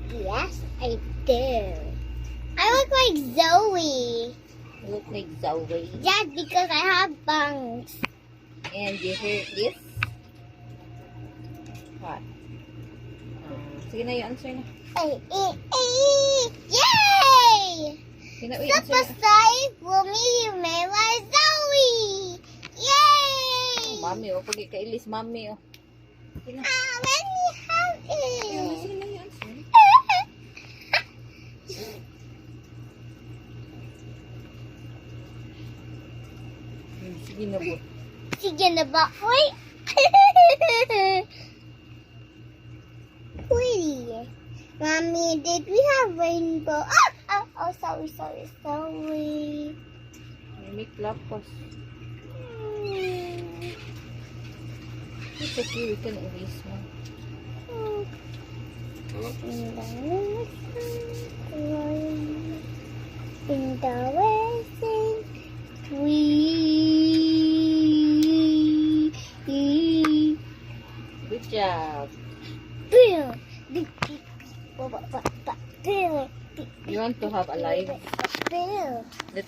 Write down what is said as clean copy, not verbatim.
Yes, I do. I look like Zoe. You look like Zoe. Yes, because I have bangs. And you hear this? What? Sige na, yung answer na. Yay! Sige na, yung answer na. Sapasay, Rumi, Mela, Zoe! Yay! Mami, oh. Pag ikailis, mami, oh. Sige na. Let me have Sige na, it. sige na yung answer. Sige na po. Sige na ba? Uy! Pretty. Mommy, did we have rainbow? Oh, sorry. May klapos. It's okay, we can erase mo. In the western Good job. You want to have a live? Let's